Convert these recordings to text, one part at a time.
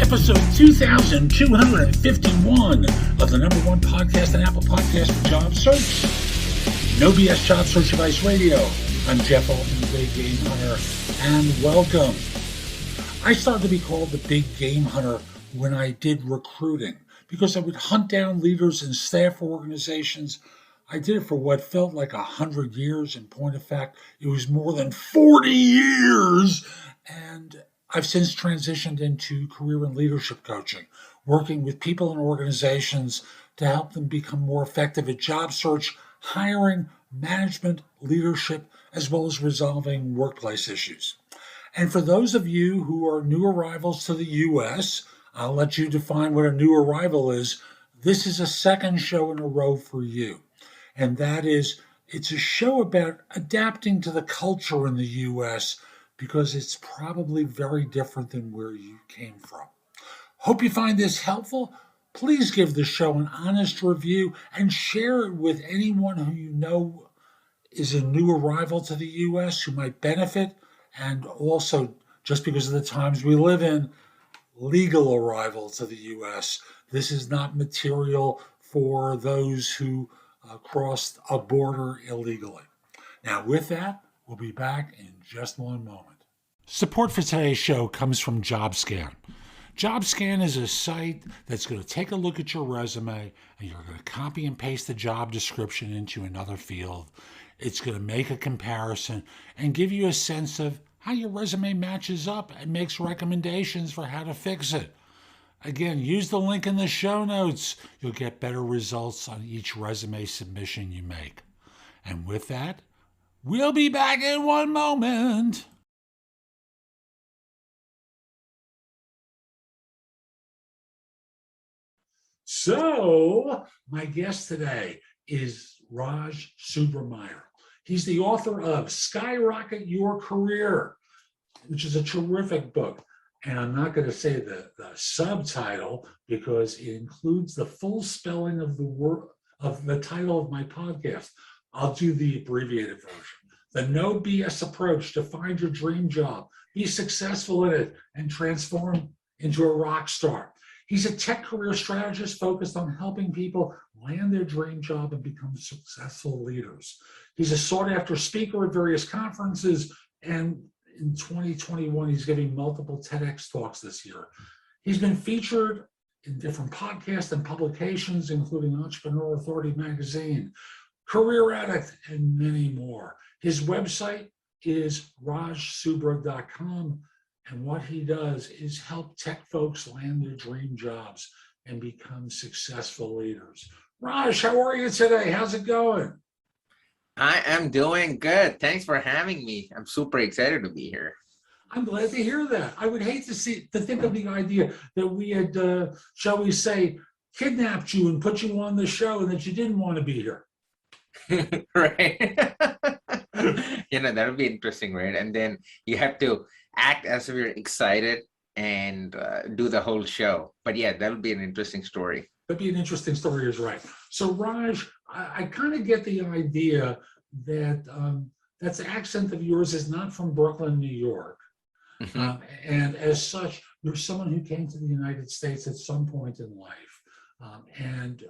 episode 2251 of the number one podcast and Apple Podcast for job search. No BS Job Search Advice Radio. I'm Jeff Altman, the Big Game Hunter, and welcome. I started to be called the Big Game Hunter when I did recruiting because I would hunt down leaders and staff organizations. I did it for what felt like 100 years. In point of fact, it was more than 40 years. And I've since transitioned into career and leadership coaching, working with people and organizations to help them become more effective at job search, hiring, management, leadership, as well as resolving workplace issues. And for those of you who are new arrivals to the U.S., I'll let you define what a new arrival is. This is a second show in a row for you. And that is, it's a show about adapting to the culture in the U.S., because it's probably very different than where you came from. Hope you find this helpful. Please give the show an honest review and share it with anyone who you know is a new arrival to the U.S. who might benefit, and also, just because of the times we live in, legal arrival to the U.S. This is not material for those who crossed a border illegally. Now, with that, we'll be back in just one moment. Support for today's show comes from Jobscan. Jobscan is a site that's going to take a look at your resume and you're going to copy and paste the job description into another field. It's going to make a comparison and give you a sense of how your resume matches up and makes recommendations for how to fix it. Again, use the link in the show notes. You'll get better results on each resume submission you make. And with that, we'll be back in one moment. So, my guest today is Raj Subramanian. He's the author of Skyrocket Your Career, which is a terrific book. And I'm not going to say the subtitle because it includes the full spelling of the title of my podcast. I'll do the abbreviated version. The no BS approach to find your dream job, be successful in it, and transform into a rock star. He's a tech career strategist focused on helping people land their dream job and become successful leaders. He's a sought-after speaker at various conferences, and in 2021, he's giving multiple TEDx talks this year. He's been featured in different podcasts and publications, including Entrepreneur Authority magazine, Career Addict, and many more. His website is rajsubra.com. And what he does is help tech folks land their dream jobs and become successful leaders. Raj, how are you today? How's it going? I am doing good. Thanks for having me. I'm super excited to be here. I'm glad to hear that. I would hate to think of the idea that we had, shall we say, kidnapped you and put you on the show and that you didn't want to be here. Right. That would be interesting, right? And then you have to act as if you're excited and do the whole show. But yeah, that'll be an interesting story. That'd be an interesting story, is right. So Raj, I kind of get the idea that that accent of yours is not from Brooklyn, New York. Mm-hmm. And as such, you're someone who came to the United States at some point in life and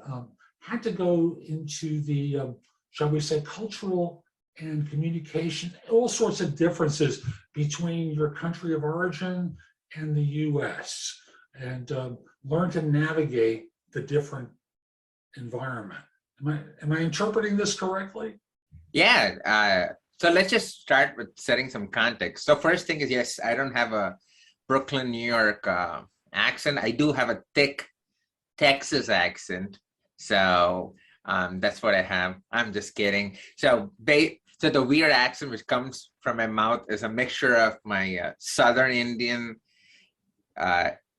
had to go into the, shall we say, cultural and communication, all sorts of differences between your country of origin and the U.S. and learn to navigate the different environment. Am I interpreting this correctly? Yeah. So let's just start with setting some context. So first thing is, yes, I don't have a Brooklyn, New York accent. I do have a thick Texas accent. So that's what I have. I'm just kidding. So the weird accent which comes from my mouth is a mixture of my Southern Indian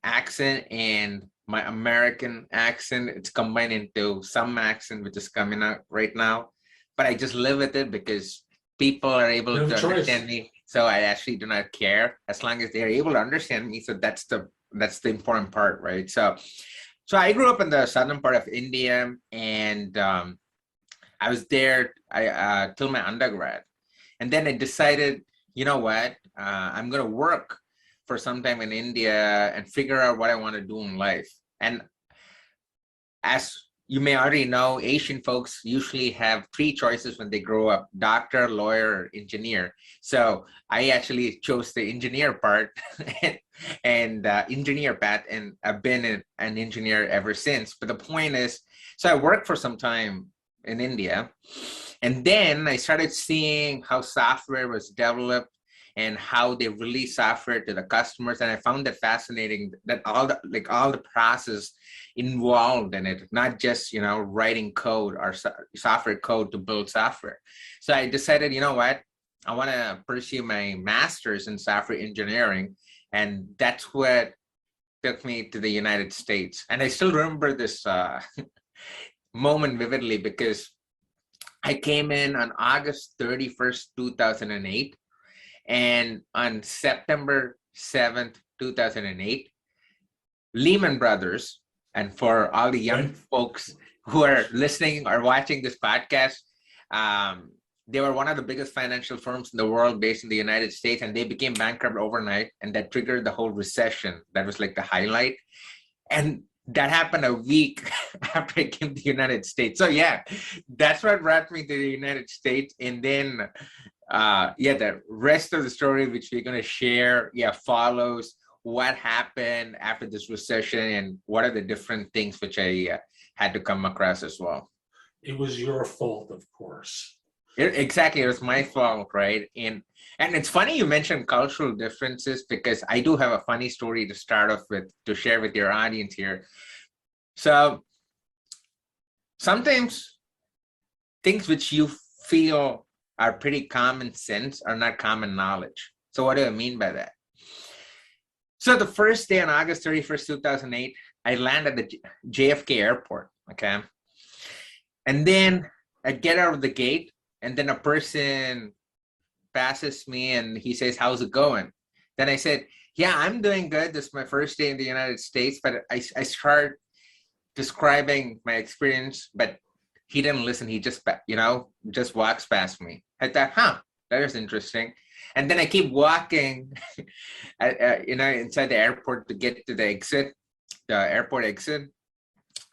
accent and my American accent. It's combined into some accent which is coming out right now. But I just live with it because people are able to understand me. So I actually do not care as long as they're able to understand me. So that's the important part, right? So I grew up in the southern part of India, and I was there till my undergrad. And then I decided, you know what, I'm going to work for some time in India and figure out what I want to do in life. And as you may already know, Asian folks usually have three choices when they grow up: doctor, lawyer, or engineer. So I actually chose the engineer part and engineer path, and I've been an engineer ever since. But the point is, so I worked for some time in India, and then I started seeing how software was developed and how they release software to the customers. And I found that fascinating, that all the process involved in it, not just, writing code or software code to build software. So I decided, you know what, I want to pursue my master's in software engineering. And that's what took me to the United States. And I still remember this moment vividly, because I came in on August 31st, 2008. And on September 7th, 2008, Lehman Brothers, and for all the young folks who are listening or watching this podcast, they were one of the biggest financial firms in the world based in the United States, and they became bankrupt overnight, and that triggered the whole recession. That was like the highlight. And that happened a week after I came to the United States. So yeah, that's what brought me to the United States. And then the rest of the story, which we're going to share, follows what happened after this recession and what are the different things which I had to come across as well. It was your fault, of course. Exactly. It was my fault, right? And it's funny you mentioned cultural differences, because I do have a funny story to start off with to share with your audience here. So sometimes things which you feel are pretty common sense are not common knowledge. So what do I mean by that? So the first day on August 31st, 2008, I land at the JFK airport, okay? And then I get out of the gate, and then a person passes me and he says, "How's it going?" Then I said, "Yeah, I'm doing good. This is my first day in the United States." But I start describing my experience, but he didn't listen. He just, just walks past me. I thought, that is interesting. And then I keep walking, inside the airport to get to the airport exit.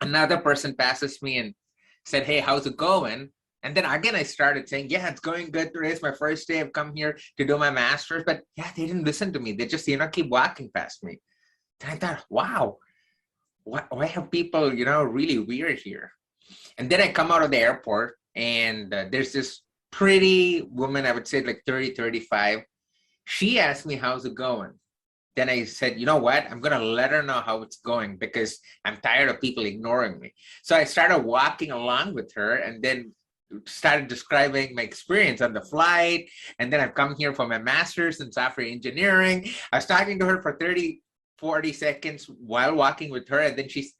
Another person passes me and said, "Hey, how's it going?" And then again, I started saying, "Yeah, it's going good. Today is my first day. I've come here to do my master's." But yeah, they didn't listen to me. They just, keep walking past me. And I thought, wow, why have people, really weird here? And then I come out of the airport, and there's this pretty woman, I would say like 30, 35. She asked me, "How's it going?" Then I said, "You know what? I'm going to let her know how it's going, because I'm tired of people ignoring me." So I started walking along with her, and then started describing my experience on the flight. And then I've come here for my master's in software engineering. I was talking to her for 30, 40 seconds while walking with her. And then she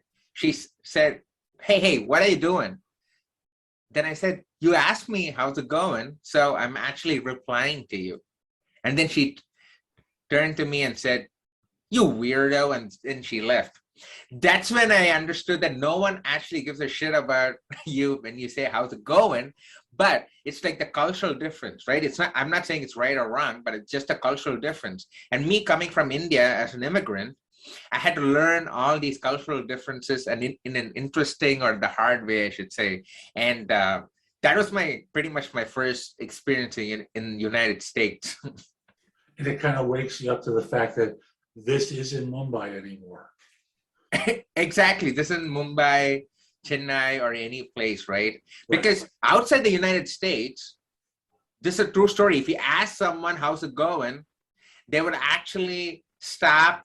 said, hey, what are you doing? Then I said, "You asked me how's it going, so I'm actually replying to you." And then she turned to me and said, "You weirdo," and then she left. That's when I understood that no one actually gives a shit about you when you say how's it going, but it's like the cultural difference, right? I'm not saying it's right or wrong, but it's just a cultural difference. And me coming from India as an immigrant, I had to learn all these cultural differences, and in an interesting, or the hard way, I should say. And that was pretty much my first experience in the United States. And it kind of wakes you up to the fact that this isn't Mumbai anymore. Exactly. This isn't Mumbai, Chennai, or any place, right? Because outside the United States, this is a true story. If you ask someone how's it going, they would actually stop,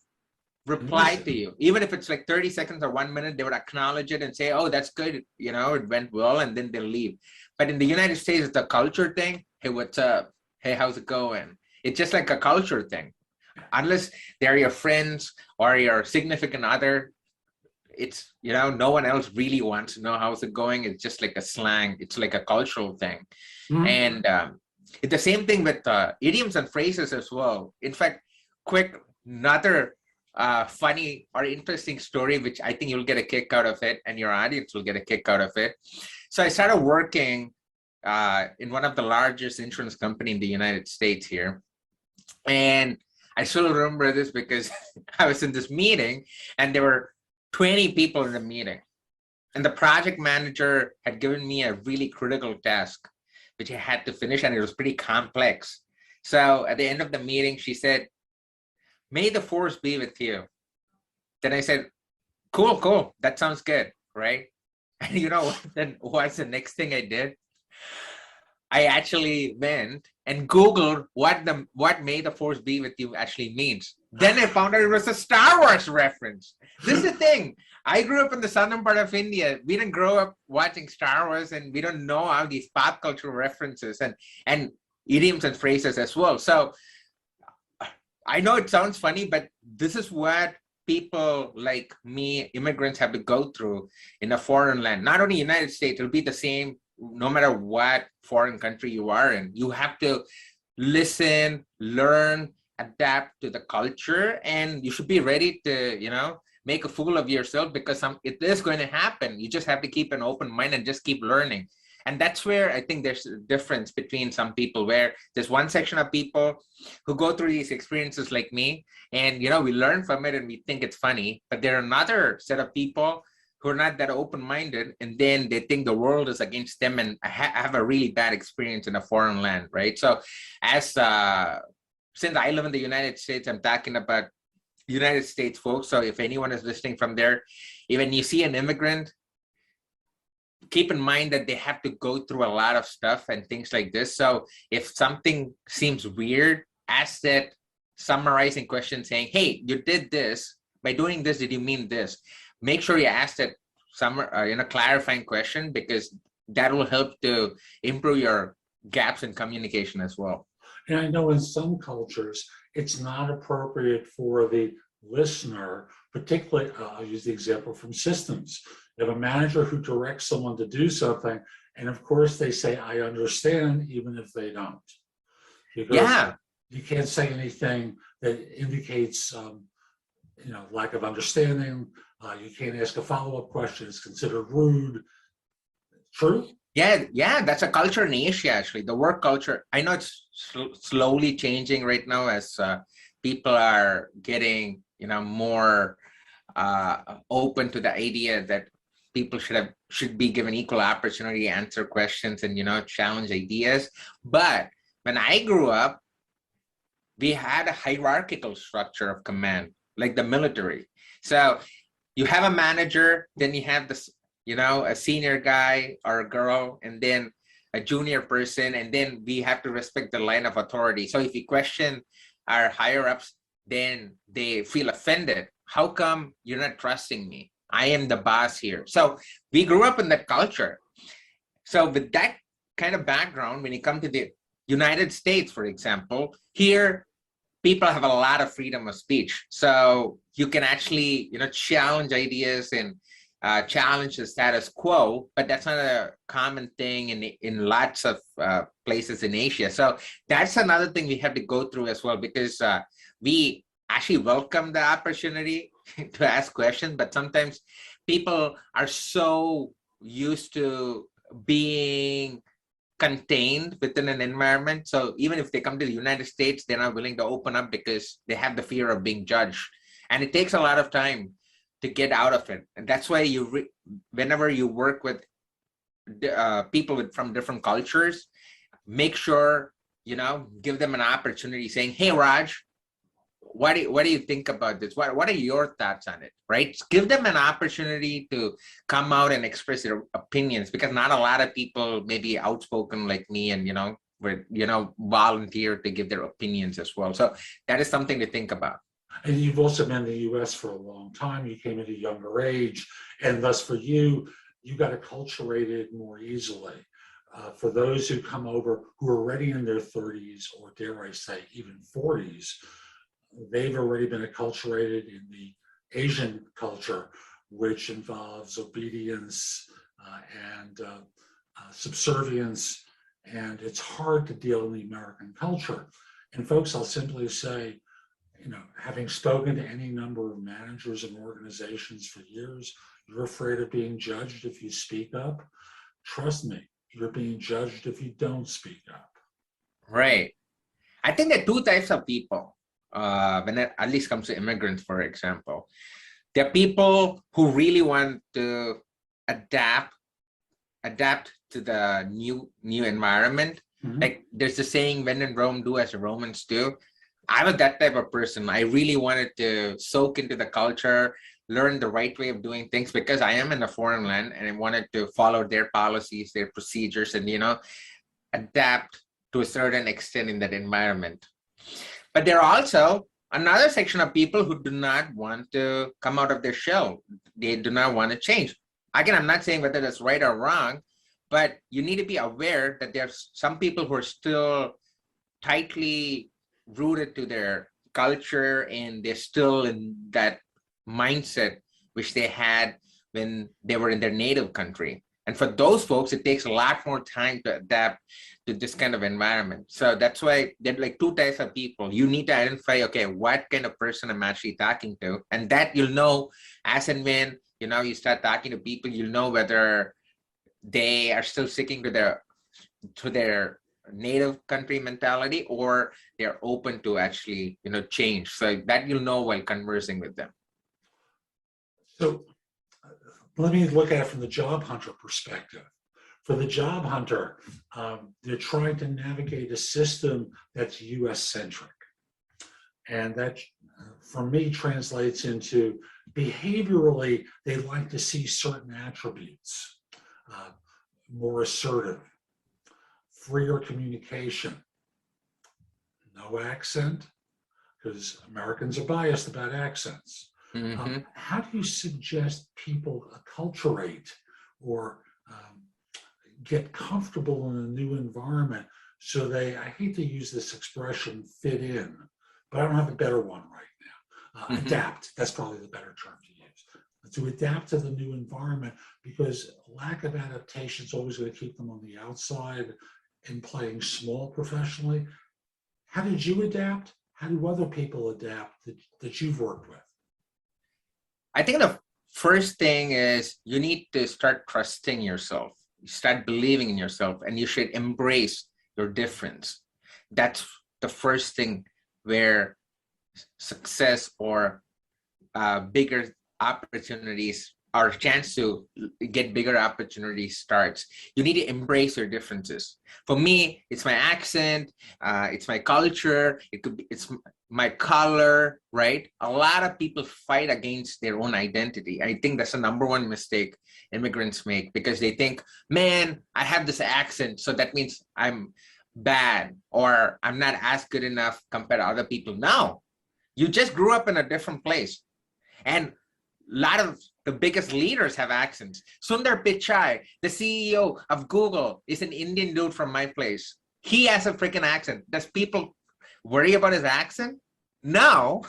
reply to you. Even if it's like 30 seconds or 1 minute, they would acknowledge it and say, "Oh, that's good. It went well," and then they'll leave. But in the United States, it's a culture thing. "Hey, what's up? Hey, how's it going?" It's just like a culture thing. Unless they're your friends or your significant other, it's, no one else really wants to know how's it going. It's just like a slang. It's like a cultural thing. Mm-hmm. And it's the same thing with idioms and phrases as well. In fact, another funny or interesting story, which I think you'll get a kick out of it, and your audience will get a kick out of it. So I started working in one of the largest insurance company in the United States here. And I still remember this because I was in this meeting and there were 20 people in the meeting. And the project manager had given me a really critical task, which I had to finish, and it was pretty complex. So at the end of the meeting, she said, "May the force be with you." Then I said, cool, that sounds good, right? And you know, then what's the next thing I did? I actually went and Googled what "May the Force be with you" actually means. Then I found out it was a Star Wars reference. This is the thing. I grew up in the southern part of India. We didn't grow up watching Star Wars, and we don't know all these pop cultural references and idioms and phrases as well. So I know it sounds funny, but this is what people like me, immigrants, have to go through in a foreign land. Not only United States, it'll be the same no matter what foreign country you are in. You have to listen, learn, adapt to the culture, and you should be ready to, make a fool of yourself, because it is going to happen. You just have to keep an open mind and just keep learning. And that's where I think there's a difference between some people, where there's one section of people who go through these experiences like me, and we learn from it and we think it's funny. But there are another set of people who are not that open-minded, and then they think the world is against them and have a really bad experience in a foreign land, right? So since I live in the United States, I'm talking about United States folks. So if anyone is listening from there, even you see an immigrant, keep in mind that they have to go through a lot of stuff and things like this. So if something seems weird, ask that summarizing question saying, "Hey, you did this. By doing this, did you mean this?" Make sure you ask that clarifying question, because that will help to improve your gaps in communication as well. And I know in some cultures, it's not appropriate for the listener, particularly, I'll use the example from systems. You have a manager who directs someone to do something, and of course they say, "I understand," even if they don't. Because you can't say anything that indicates lack of understanding. You can't ask a follow-up question. It's considered rude. True? Yeah, that's a culture in Asia, actually. The work culture, I know it's slowly changing right now as people are getting, more open to the idea that people should be given equal opportunity to answer questions and, challenge ideas. But when I grew up, we had a hierarchical structure of command, like the military. So you have a manager, then you have this, a senior guy or a girl, and then a junior person, and then we have to respect the line of authority. So if you question our higher ups, then they feel offended. How come you're not trusting me? I am the boss here. So we grew up in that culture. So with that kind of background, when you come to the United States, for example, here people have a lot of freedom of speech. So you can actually, challenge ideas and challenge the status quo, but that's not a common thing in lots of places in Asia. So that's another thing we have to go through as well, because we actually welcome the opportunity to ask questions, but sometimes people are so used to being contained within an environment. So even if they come to the United States, they're not willing to open up because they have the fear of being judged. And it takes a lot of time to get out of it. And that's why whenever you work with people from different cultures, make sure, give them an opportunity saying, "Hey, Raj, what do you think about this? What are your thoughts on it?" Right? Give them an opportunity to come out and express their opinions, because not a lot of people may be outspoken like me and, volunteer to give their opinions as well. So that is something to think about. And you've also been in the U.S. for a long time. You came at a younger age, and thus for you got acculturated more easily. For those who come over who are already in their 30s, or dare I say even 40s, they've already been acculturated in the Asian culture, which involves obedience and subservience, and it's hard to deal in the American culture. And folks, I'll simply say, having spoken to any number of managers and organizations for years, you're afraid of being judged if you speak up. Trust me, you're being judged if you don't speak up. Right. I think there are two types of people. when it at least comes to immigrants, for example. There are people who really want to adapt to the new environment. Like there's a saying, when in Rome, do as the Romans do. I was that type of person. I really wanted to soak into the culture, learn the right way of doing things, because I am in a foreign land and I wanted to follow their policies, their procedures, and adapt to a certain extent in that environment. But there are also another section of people who do not want to come out of their shell. They do not want to change. Again, I'm not saying whether that's right or wrong, but you need to be aware that there's some people who are still tightly rooted to their culture, and they're still in that mindset which they had when they were in their native country. And for those folks, it takes a lot more time to adapt to this kind of environment. So that's why there are like two types of people. You need to identify, okay, what kind of person I'm actually talking to. And that you'll know as and when, you start talking to people, you'll know whether they are still sticking to their native country mentality, or they're open to actually, change. So that you'll know while conversing with them. So let me look at it from the job hunter perspective. For the job hunter, they're trying to navigate a system that's US-centric. And that, for me, translates into behaviorally, they like to see certain attributes. More assertive, freer communication, no accent, because Americans are biased about accents. How do you suggest people acculturate or get comfortable in a new environment so they, I hate to use this expression, fit in, but I don't have a better one right now. Adapt, that's probably the better term to use. To adapt to the new environment, because lack of adaptation is always going to keep them on the outside and playing small professionally. How did you adapt? How do other people adapt that you've worked with? I think the first thing is you need to start trusting yourself. You start believing in yourself, and you should embrace your difference. That's the first thing where success or bigger opportunities or a chance to get bigger opportunities starts. You need to embrace your differences. For me, it's my accent, it's my culture, it's my color, right? A lot of people fight against their own identity. I think that's the number one mistake immigrants make, because they think, man, I have this accent, so that means I'm bad or I'm not as good enough compared to other people. No, you just grew up in a different place. And a lot of the biggest leaders have accents. Sundar Pichai, the CEO of Google, is an Indian dude from my place. He has a freaking accent. Does people worry about his accent? No.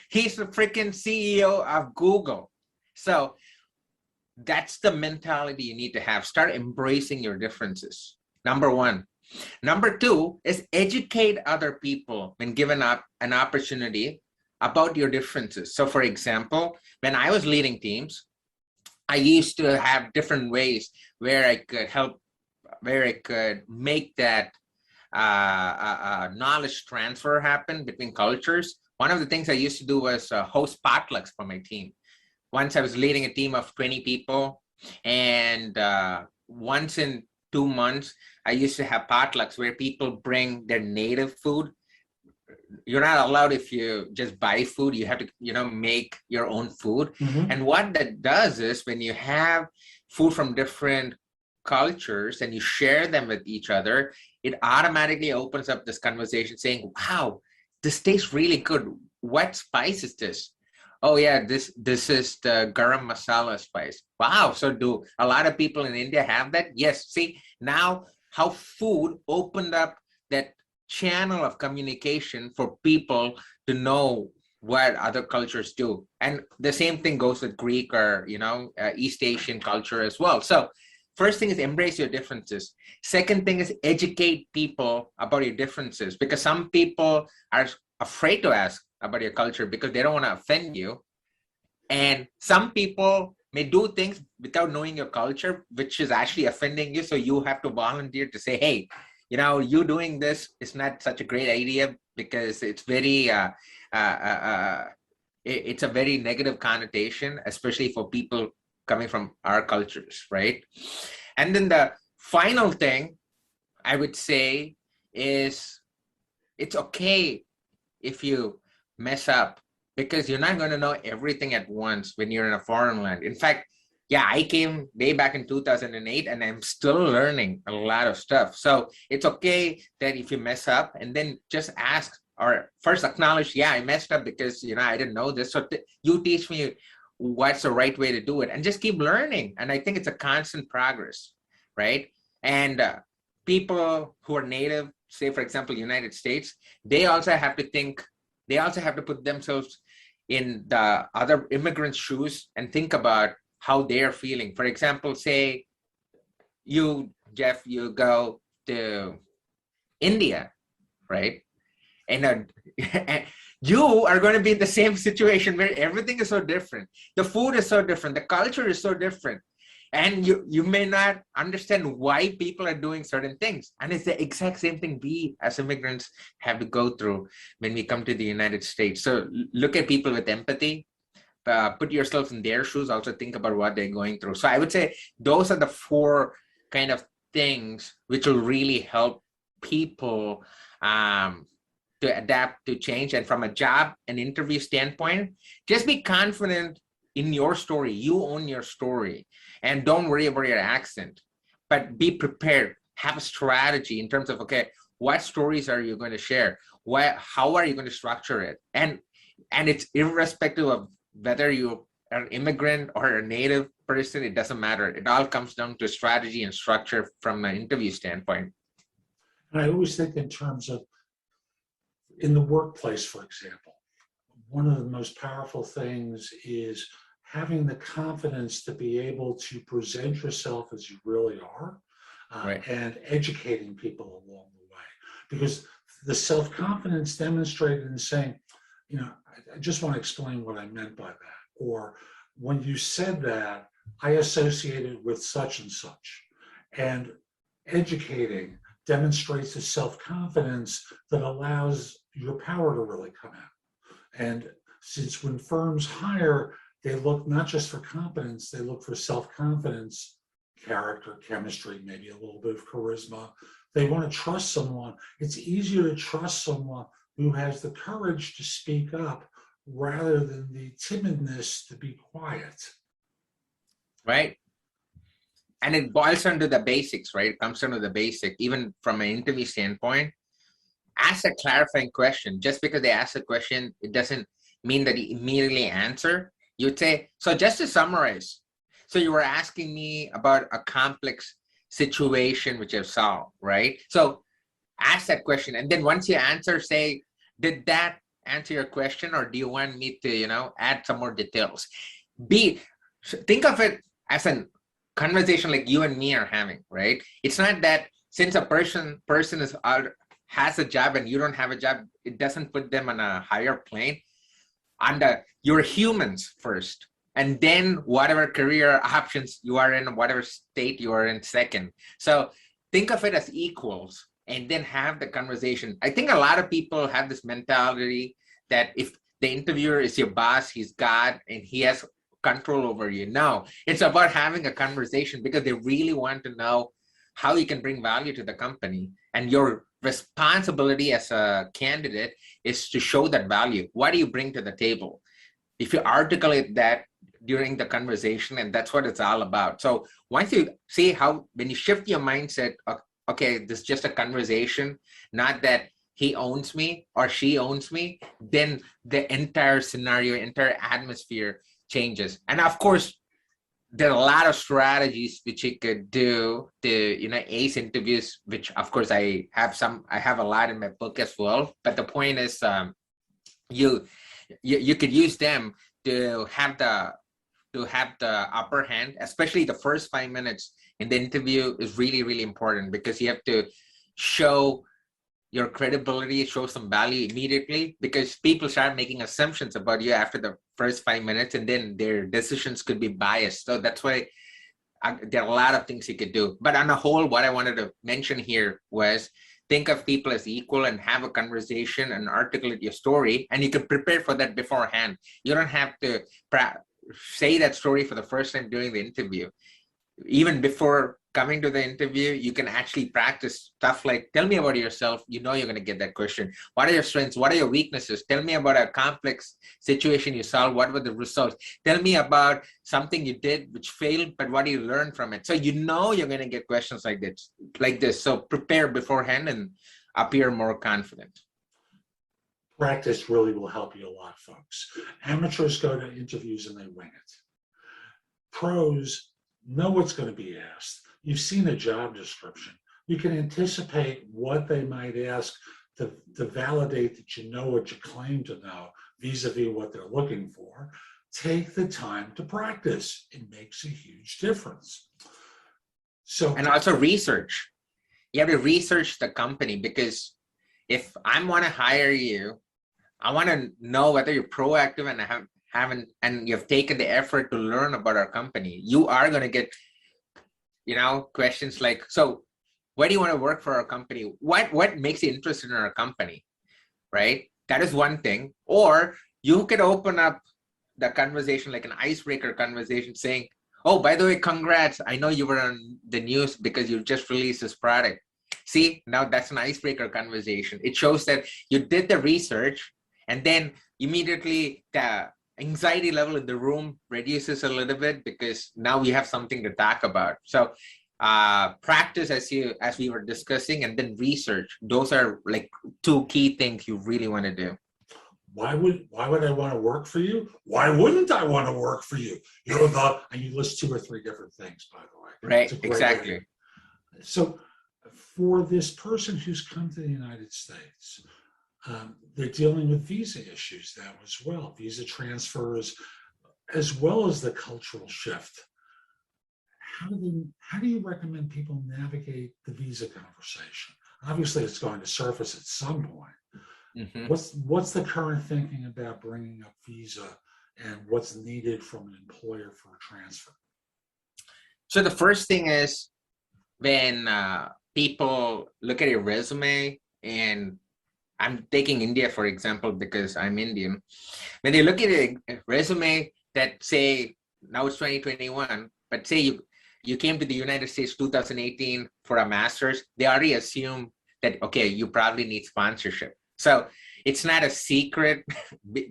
He's the freaking CEO of Google. So that's the mentality you need to have. Start embracing your differences. Number one. Number two is educate other people when given up an opportunity about your differences. So for example, when I was leading teams, I used to have different ways where I could make that knowledge transfer happen between cultures. One of the things I used to do was host potlucks for my team. Once I was leading a team of 20 people, and once in 2 months, I used to have potlucks where people bring their native food. You're not allowed if you just buy food. You have to, make your own food. And what that does is when you have food from different cultures and you share them with each other, it automatically opens up this conversation saying, wow, this tastes really good. What spice is this? Oh yeah, this is the garam masala spice. Wow, so do a lot of people in India have that? Yes, see, now how food opened up that channel of communication for people to know what other cultures do. And the same thing goes with Greek or, East Asian culture as well. So first thing is embrace your differences. Second thing is educate people about your differences, because some people are afraid to ask about your culture because they don't want to offend you. And some people may do things without knowing your culture, which is actually offending you. So you have to volunteer to say, hey, you doing this is not such a great idea because it's very, it's a very negative connotation, especially for people coming from our cultures, right? And then the final thing I would say is it's okay if you mess up because you're not going to know everything at once when you're in a foreign land. In fact, yeah, I came way back in 2008 and I'm still learning a lot of stuff. So it's okay that if you mess up and then just ask or first acknowledge, yeah, I messed up because, I didn't know this. So you teach me what's the right way to do it and just keep learning. And I think it's a constant progress, right? And people who are native, say, for example, United States, they also have to put themselves in the other immigrants' shoes and think about how they're feeling. For example, say you, Jeff, you go to India, right? And you are going to be in the same situation where everything is so different. The food is so different. The culture is so different. And you may not understand why people are doing certain things. And it's the exact same thing we as immigrants have to go through when we come to the United States. So look at people with empathy. Put yourself in their shoes. Also think about what they're going through. So I would say those are the 4 kind of things which will really help people to adapt to change. And from a job and interview standpoint, just be confident in your story. You own your story and don't worry about your accent, but be prepared. Have a strategy in terms of, okay, what stories are you going to share? How are you going to structure it? And it's irrespective of whether you are an immigrant or a native person, it doesn't matter. It all comes down to strategy and structure from an interview standpoint. And I always think in terms of in the workplace, for example, one of the most powerful things is having the confidence to be able to present yourself as you really are, right, and educating people along the way. Because the self-confidence demonstrated in saying, I just want to explain what I meant by that. Or when you said that, I associated with such and such. And educating demonstrates a self-confidence that allows your power to really come out. And since when firms hire, they look not just for competence, they look for self-confidence, character, chemistry, maybe a little bit of charisma. They want to trust someone. It's easier to trust someone who has the courage to speak up rather than the timidness to be quiet. Right. And it boils down to the basics, right? It comes down to the basic, even from an interview standpoint. Ask a clarifying question. Just because they ask a question, it doesn't mean that you immediately answer. You'd say, so just to summarize, so you were asking me about a complex situation which I've solved, right? So ask that question. And then once you answer, say, did that answer your question, or do you want me to, add some more details? Think of it as a conversation like you and me are having, right? It's not that since a person has a job and you don't have a job, it doesn't put them on a higher plane. You're humans first, and then whatever career options you are in, whatever state you are in second. So think of it as equals and then have the conversation. I think a lot of people have this mentality that if the interviewer is your boss, he's God and he has control over you. No, it's about having a conversation because they really want to know how you can bring value to the company. And your responsibility as a candidate is to show that value. What do you bring to the table? If you articulate that during the conversation, and that's what it's all about. So once you see when you shift your mindset, okay, this is just a conversation, not that he owns me or she owns me, then the entire scenario, entire atmosphere changes. And of course, there are a lot of strategies which you could do to, ace interviews, which of course I have a lot in my book as well. But the point is, you could use them to have the upper hand, especially the first 5 minutes in the interview is really, really important because you have to show your credibility, show some value immediately, because people start making assumptions about you after the first 5 minutes, and then their decisions could be biased. So that's why there are a lot of things you could do. But on the whole, what I wanted to mention here was think of people as equal and have a conversation and articulate your story. And you can prepare for that beforehand. You don't have to say that story for the first time during the interview. Even before coming to the interview, you can actually practice stuff like, tell me about yourself. You know you're going to get that question. What are your strengths? What are your weaknesses? Tell me about a complex situation you solved. What were the results? Tell me about something you did which failed, but what do you learn from it? So you know you're going to get questions like this. So prepare beforehand and appear more confident. Practice really will help you a lot, folks. Amateurs go to interviews and they wing it. Pros know what's going to be asked. You've seen a job description. You can anticipate what they might ask to validate that you know what you claim to know vis-a-vis what they're looking for. Take the time to practice. It makes a huge difference. And also research. You have to research the company, because if I want to hire you, I want to know whether you're proactive and you've taken the effort to learn about our company. You are going to get, questions like, so why do you want to work for our company? What makes you interested in our company, right? That is one thing. Or you could open up the conversation like an icebreaker conversation saying, oh, by the way, congrats. I know you were on the news because you just released this product. See, now that's an icebreaker conversation. It shows that you did the research, and then immediately the anxiety level in the room reduces a little bit because now we have something to talk about. So practice as we were discussing, and then research. Those are like two key things you really want to do. Why would I want to work for you? Why wouldn't I want to work for you? And you list 2 or 3 different things, by the way. Right, exactly. So for this person who's come to the United States, they're dealing with visa issues now as well, visa transfers, as well as the cultural shift. How do you recommend people navigate the visa conversation? Obviously, it's going to surface at some point. Mm-hmm. What's the current thinking about bringing up visa, and what's needed from an employer for a transfer? So the first thing is, when people look at your resume, and I'm taking India, for example, because I'm Indian. When they look at a resume that say, now it's 2021, but say you came to the United States 2018 for a master's, they already assume that, okay, you probably need sponsorship. So it's not a secret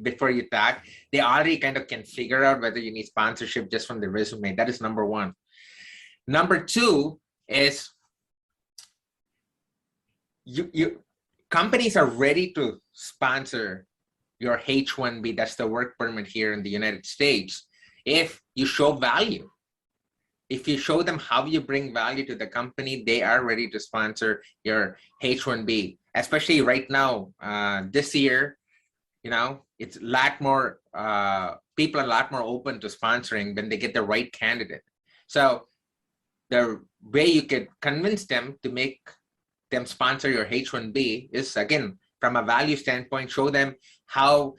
before you talk. They already kind of can figure out whether you need sponsorship just from the resume. That is number one. Number two is companies are ready to sponsor your H-1B, that's the work permit here in the United States, if you show value. If you show them how you bring value to the company, they are ready to sponsor your H-1B. Especially right now, this year, it's a lot more, people are a lot more open to sponsoring when they get the right candidate. So the way you could convince them to make them sponsor your H-1B is, again, from a value standpoint, show them how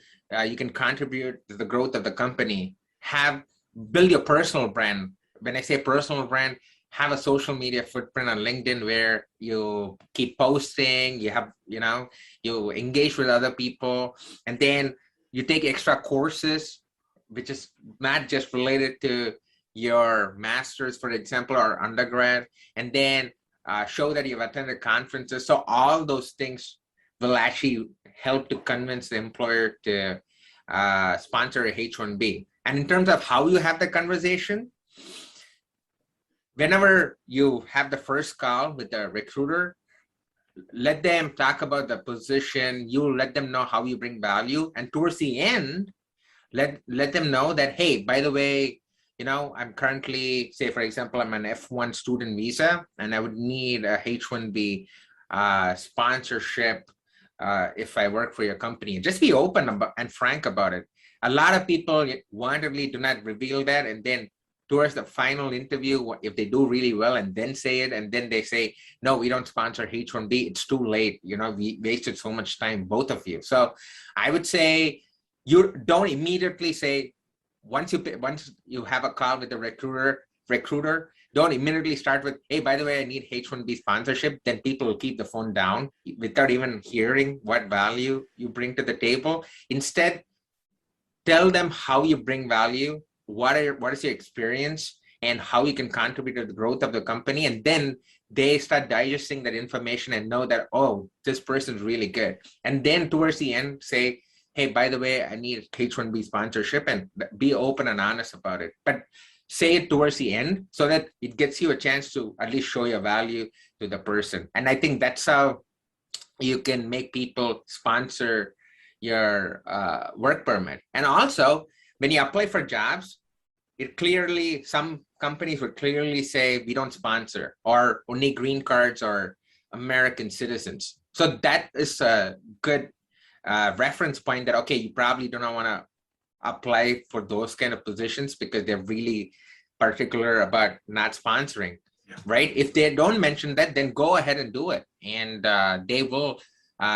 you can contribute to the growth of the company. Build your personal brand. When I say personal brand, have a social media footprint on LinkedIn where you keep posting, you engage with other people, and then you take extra courses, which is not just related to your master's, for example, or undergrad, and then show that you've attended conferences. So all those things will actually help to convince the employer to sponsor a H-1B. And in terms of how you have the conversation, whenever you have the first call with the recruiter, let them talk about the position. You let them know how you bring value. And towards the end, let them know that, hey, by the way, I'm currently, say, for example, I'm an F1 student visa, and I would need a H-1B sponsorship if I work for your company. Just be open and frank about it. A lot of people wantonly do not reveal that, and then towards the final interview, if they do really well and then say it, and then they say, no, we don't sponsor H-1B, it's too late. We wasted so much time, both of you. So I would say you don't immediately say, once you have a call with the recruiter, Don't immediately start with, hey, by the way, I need H1B sponsorship. Then people will keep the phone down without even hearing what value you bring to the table. Instead, tell them how you bring value, what is your experience, and how you can contribute to the growth of the company. And then they start digesting that information and know that, oh, this person's really good. And then towards the end, say, hey, by the way, I need H1B sponsorship, and be open and honest about it. But say it towards the end so that it gets you a chance to at least show your value to the person. And I think that's how you can make people sponsor your work permit. And also, when you apply for jobs, some companies would clearly say, we don't sponsor, or only green cards or American citizens. So that is a good reference point that, okay, you probably do not want to apply for those kind of positions because they're really particular about not sponsoring, right? If they don't mention that, then go ahead and do it, and they will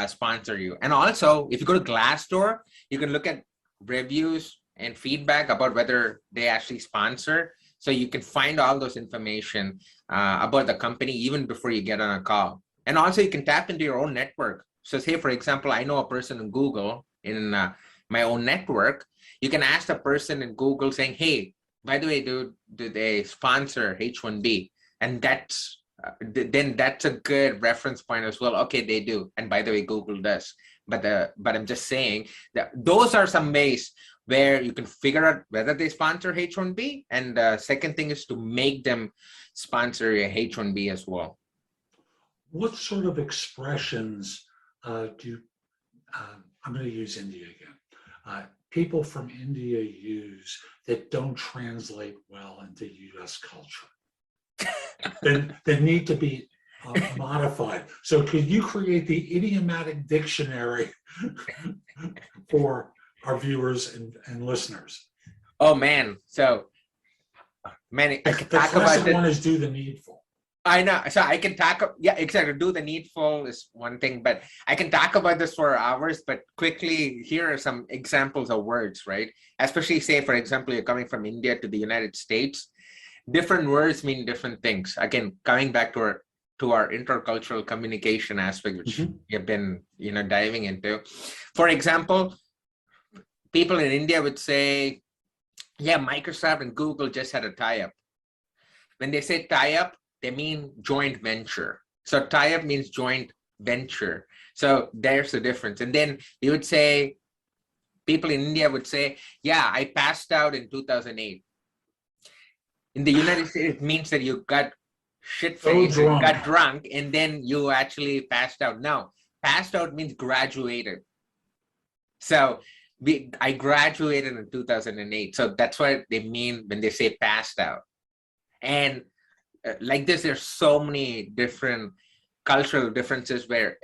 sponsor you. And also, if you go to Glassdoor, you can look at reviews and feedback about whether they actually sponsor. So you can find all those information about the company even before you get on a call. And also, you can tap into your own network. So say, for example, I know a person in Google in my own network. You can ask the person in Google saying, hey, by the way, do they sponsor H1B? And then that's a good reference point as well. Okay, they do. And by the way, Google does. But I'm just saying that those are some ways where you can figure out whether they sponsor H1B. And the second thing is to make them sponsor a H1B as well. What sort of expressions I'm going to use India again. People from India use that don't translate well into US culture. They need to be modified. So could you create the idiomatic dictionary for our viewers and listeners? Oh man, so man, I can talk about this. One is do the needful. I know. So I can talk, yeah, exactly. Do the needful is one thing, but I can talk about this for hours, but quickly, here are some examples of words, right? Especially say, for example, you're coming from India to the United States. Different words mean different things. Again, coming back to our intercultural communication aspect, which you've been, diving into. For example, people in India would say, yeah, Microsoft and Google just had a tie-up. When they say tie-up, they mean joint venture. So tie-up means joint venture. So there's the difference. And then you would say, people in India would say, yeah, I passed out in 2008. In the United States, it means that you got shit-faced, got drunk, and then you actually passed out. No, passed out means graduated. So I graduated in 2008. So that's what they mean when they say passed out. And like this, there's so many different cultural differences where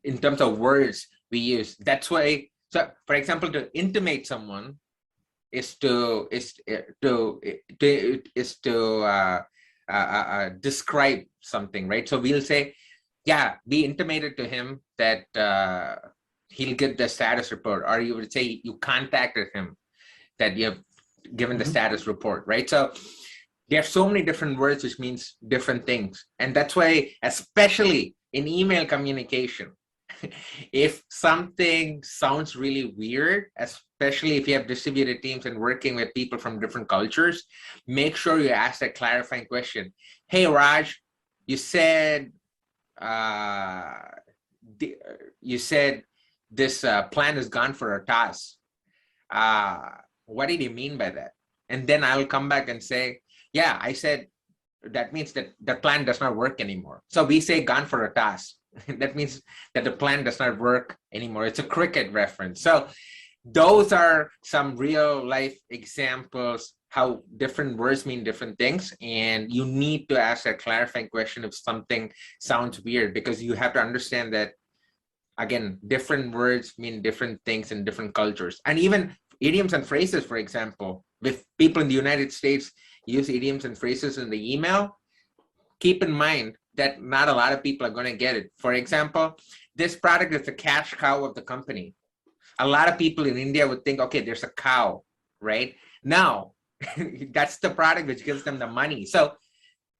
in terms of words we use. That's why, so for example, to intimate someone is to describe something, right? So we'll say, yeah, we intimated to him that he'll get the status report, or you would say you contacted him that you have given the status report, right? So there are so many different words which means different things. And that's why, especially in email communication, if something sounds really weird, especially if you have distributed teams and working with people from different cultures, make sure you ask that clarifying question. Hey, Raj, you said this plan is gone for a task. What did you mean by that? And then I'll come back and say, yeah, I said that means that the plan does not work anymore. So we say gone for a task. That means that the plan does not work anymore. It's a cricket reference. So those are some real life examples how different words mean different things. And you need to ask a clarifying question if something sounds weird, because you have to understand that, again, different words mean different things in different cultures. And even idioms and phrases, for example, if people in the United States use idioms and phrases in the email, keep in mind that not a lot of people are going to get it. For example, this product is the cash cow of the company. A lot of people in India would think, okay, there's a cow, right? Now, that's the product which gives them the money. So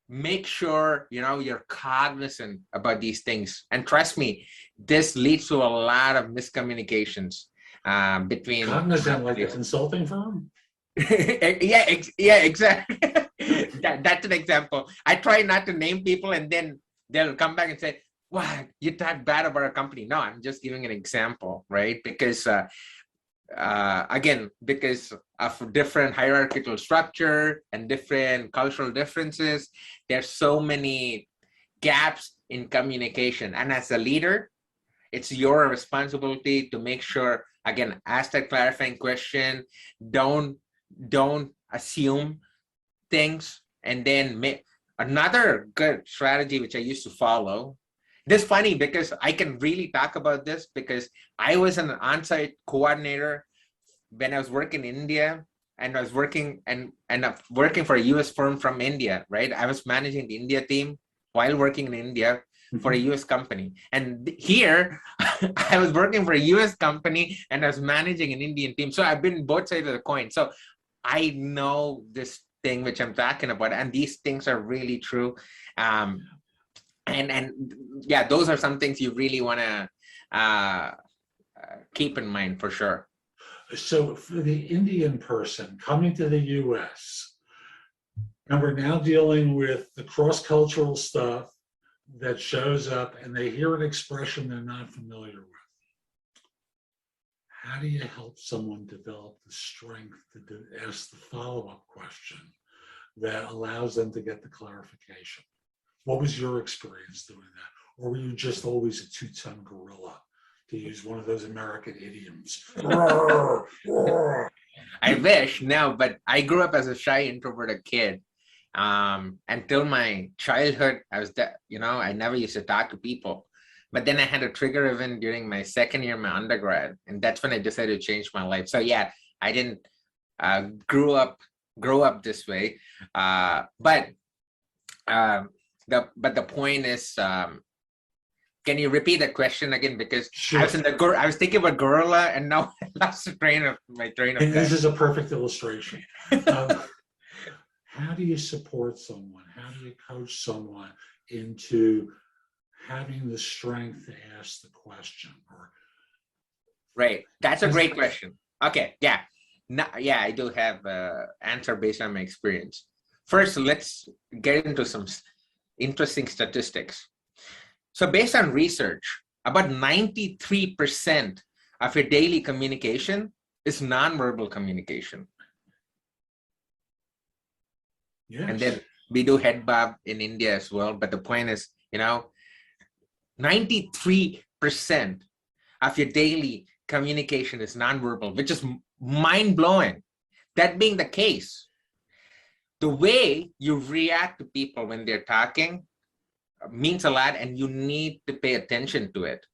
make sure, you're cognizant about these things. And trust me, this leads to a lot of miscommunications between. Cognizant, like a consulting firm? Yeah, exactly. That's an example. I try not to name people, and then they'll come back and say, "Wow, you talk bad about our company." No, I'm just giving an example, right? Because again, because of different hierarchical structure and different cultural differences, there's so many gaps in communication. And as a leader, it's your responsibility to make sure, again, ask that clarifying question. Don't assume things. And then another good strategy, which I used to follow. This is funny because I can really talk about this because I was an on-site coordinator when I was working in India, and I was working working for a US firm from India, right? I was managing the India team while working in India for a US company. And here I was working for a US company and I was managing an Indian team. So I've been both sides of the coin. So I know this thing which I'm talking about, and these things are really true. And yeah, those are some things you really want to keep in mind for sure. So for the Indian person coming to the US, and we're now dealing with the cross-cultural stuff that shows up, and they hear an expression they're not familiar with. How do you help someone develop the strength to ask the follow-up question that allows them to get the clarification? What was your experience doing that? Or were you just always a two-ton gorilla, to use one of those American idioms? I wish, no, but I grew up as a shy, introverted kid. Until my childhood, I never used to talk to people. But then I had a trigger event during my second year of my undergrad, and that's when I decided to change my life. So yeah, I didn't grow up this way. But the point is, can you repeat the question again? Because sure. I was thinking about gorilla, and now I lost my train of thought. This is a perfect illustration. How do you support someone? How do you coach someone into having the strength to ask the question? Right. That's a great question. Okay. Yeah. Yeah, I do have an answer based on my experience. First, let's get into some interesting statistics. So based on research, about 93% of your daily communication is nonverbal communication. Yes. And then we do head bob in India as well. But the point is, 93% of your daily communication is nonverbal, which is mind-blowing. That being the case, the way you react to people when they're talking means a lot, and you need to pay attention to it.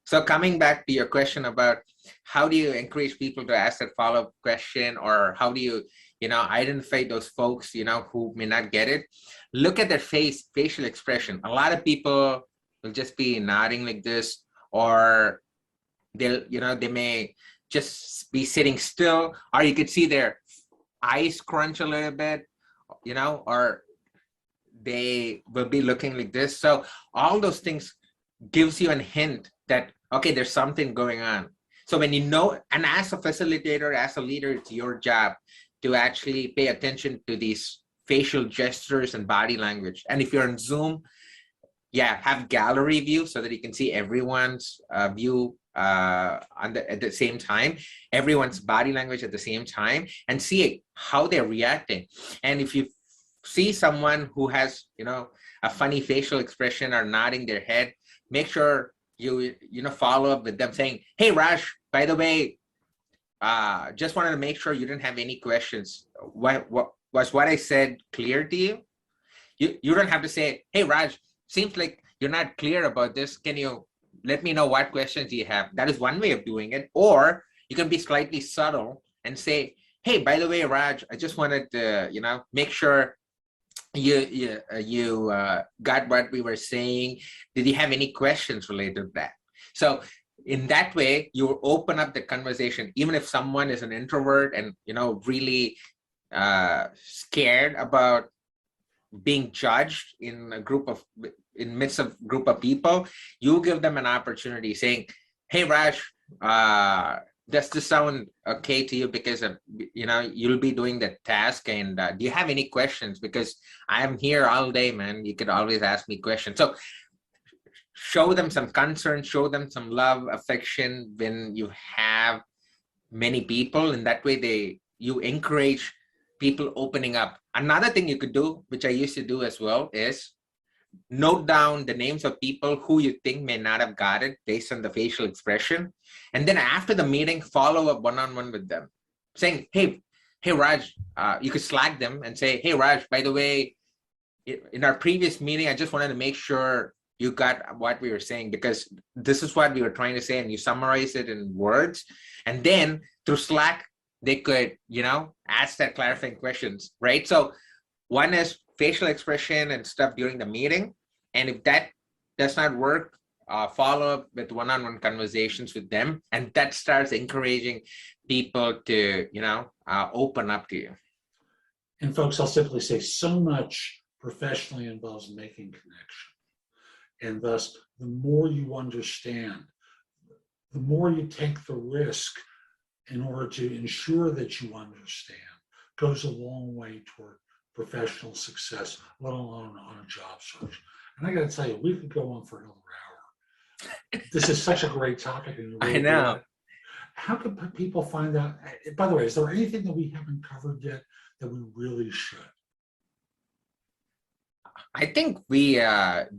So coming back to your question about how do you encourage people to ask that follow-up question, or how do you, identify those folks, who may not get it, look at their facial expression. A lot of people will just be nodding like this, or they may just be sitting still, or you could see their eyes crunch a little bit, or they will be looking like this. So all those things gives you a hint that, okay, there's something going on. So when and as a facilitator, as a leader, it's your job to actually pay attention to these facial gestures and body language. And if you're on Zoom, have gallery view so that you can see everyone's view at the same time, everyone's body language at the same time, and see how they're reacting. And if you see someone who has, a funny facial expression or nodding their head, make sure you follow up with them saying, "Hey, Raj, by the way, just wanted to make sure you didn't have any questions. What was what I said clear to you?" You don't have to say, "Hey, Raj, seems like you're not clear about this. Can you let me know what questions you have?" That is one way of doing it. Or you can be slightly subtle and say, "Hey, by the way, Raj, I just wanted to, make sure you got what we were saying. Did you have any questions related to that?" So in that way, you open up the conversation, even if someone is an introvert and, really scared about being judged in midst of group of people, you give them an opportunity saying, hey, Raj, does this sound okay to you? Because you'll be doing the task, and do you have any questions? Because I'm here all day, man. You could always ask me questions. So show them some concern, show them some love, affection when you have many people, and that way you encourage people opening up. Another thing you could do, which I used to do as well, is note down the names of people who you think may not have got it based on the facial expression. And then after the meeting, follow up one-on-one with them saying, hey, Raj, you could Slack them and say, hey, Raj, by the way, in our previous meeting, I just wanted to make sure you got what we were saying, because this is what we were trying to say, and you summarize it in words. And then through Slack, they could, ask that clarifying questions, right? So one is facial expression and stuff during the meeting. And if that does not work, follow up with one-on-one conversations with them. And that starts encouraging people to, open up to you. And folks, I'll simply say, so much professionally involves making connection. And thus, the more you understand, the more you take the risk in order to ensure that you understand, goes a long way toward professional success, let alone on a job search. And I got to tell you, we could go on for another hour. This is such a great topic. And I know. How can people find out? By the way, is there anything that we haven't covered yet that we really should? I think we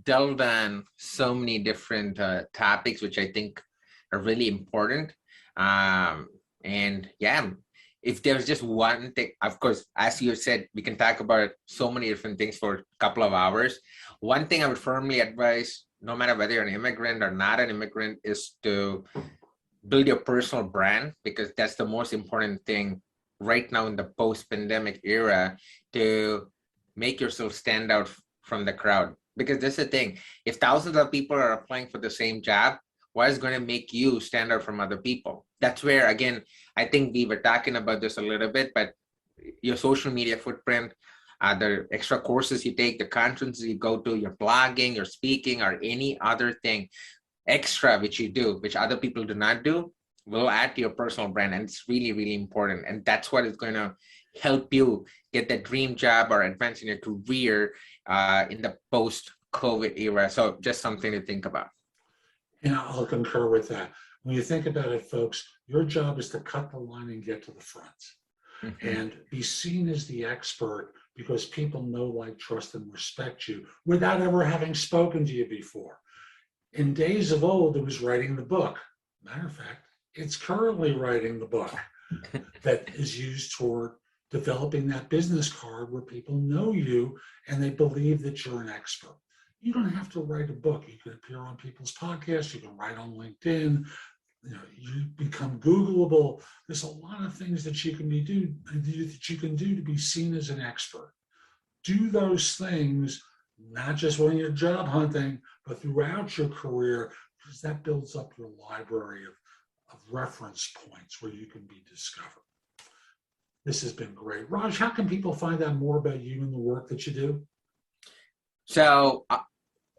delved on so many different topics, which I think are really important. And yeah, if there's just one thing, of course, as you said, we can talk about so many different things for a couple of hours. One thing I would firmly advise, no matter whether you're an immigrant or not an immigrant, is to build your personal brand, because that's the most important thing right now in the post-pandemic era, to make yourself stand out from the crowd. Because that's the thing, if thousands of people are applying for the same job, what is going to make you stand out from other people? That's where, again, I think we were talking about this a little bit, but your social media footprint, the extra courses you take, the conferences you go to, your blogging, your speaking, or any other thing extra which you do, which other people do not do, will add to your personal brand. And it's really, really important. And that's what is going to help you get that dream job or advance in your career in the post-COVID era. So just something to think about. Yeah, I'll concur with that. When you think about it, folks, your job is to cut the line and get to the front. Mm-hmm. And be seen as the expert, because people know, like, trust, and respect you without ever having spoken to you before. In days of old, it was writing the book. Matter of fact, it's currently writing the book that is used toward developing that business card where people know you and they believe that you're an expert. You don't have to write a book. You can appear on people's podcasts. You can write on LinkedIn. You become Googleable. There's a lot of things that you can do to be seen as an expert. Do those things, not just when you're job hunting, but throughout your career, because that builds up your library of reference points where you can be discovered. This has been great. Raj, how can people find out more about you and the work that you do? So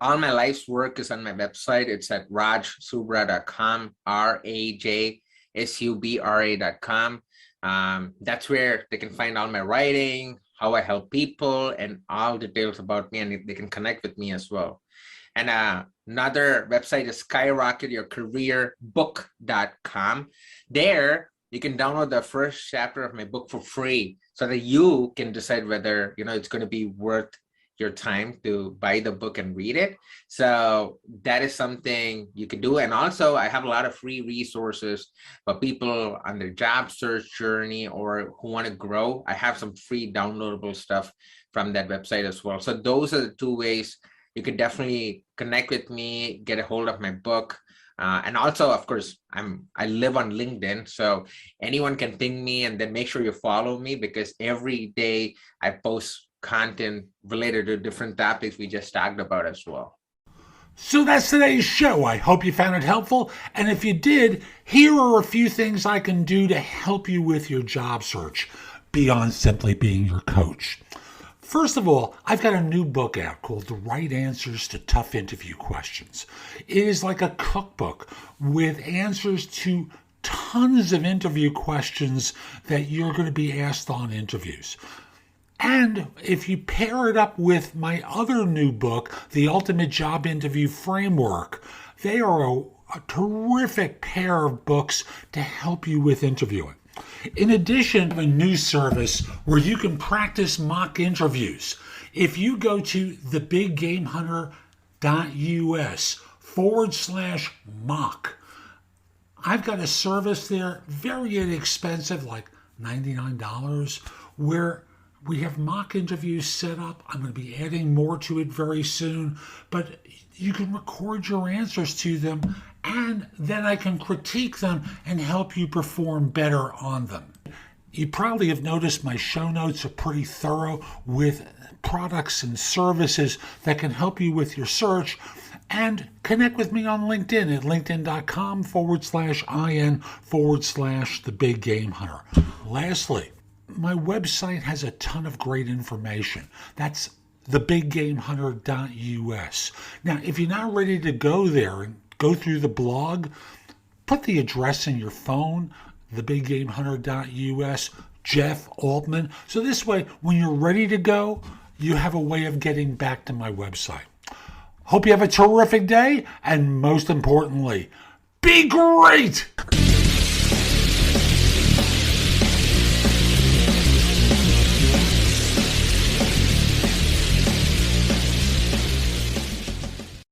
all my life's work is on my website. It's at rajsubra.com, rajsubra.com. That's where they can find all my writing, how I help people, and all details about me, and they can connect with me as well. And another website is skyrocketyourcareerbook.com. There, you can download the first chapter of my book for free, so that you can decide whether it's going to be worth your time to buy the book and read it. So that is something you can do. And also, I have a lot of free resources for people on their job search journey or who want to grow. I have some free downloadable stuff from that website as well. So those are the two ways you could definitely connect with me, get a hold of my book. And also, of course, I live on LinkedIn, so anyone can ping me, and then make sure you follow me, because every day I post content related to different topics we just talked about as well. So that's today's show. I hope you found it helpful. And if you did, here are a few things I can do to help you with your job search beyond simply being your coach. First of all, I've got a new book out called The Right Answers to Tough Interview Questions. It is like a cookbook with answers to tons of interview questions that you're going to be asked on interviews. And if you pair it up with my other new book, The Ultimate Job Interview Framework, they are a terrific pair of books to help you with interviewing. In addition, I have a new service where you can practice mock interviews. If you go to thebiggamehunter.us/mock, I've got a service there, very inexpensive, like $99, where we have mock interviews set up. I'm going to be adding more to it very soon, but you can record your answers to them, and then I can critique them and help you perform better on them. You probably have noticed my show notes are pretty thorough with products and services that can help you with your search. And connect with me on LinkedIn at linkedin.com/in/thebiggamehunter. Lastly, my website has a ton of great information. That's thebiggamehunter.us. Now, if you're not ready to go there and go through the blog, put the address in your phone, thebiggamehunter.us, Jeff Altman. So this way, when you're ready to go, you have a way of getting back to my website. Hope you have a terrific day, and most importantly, be great!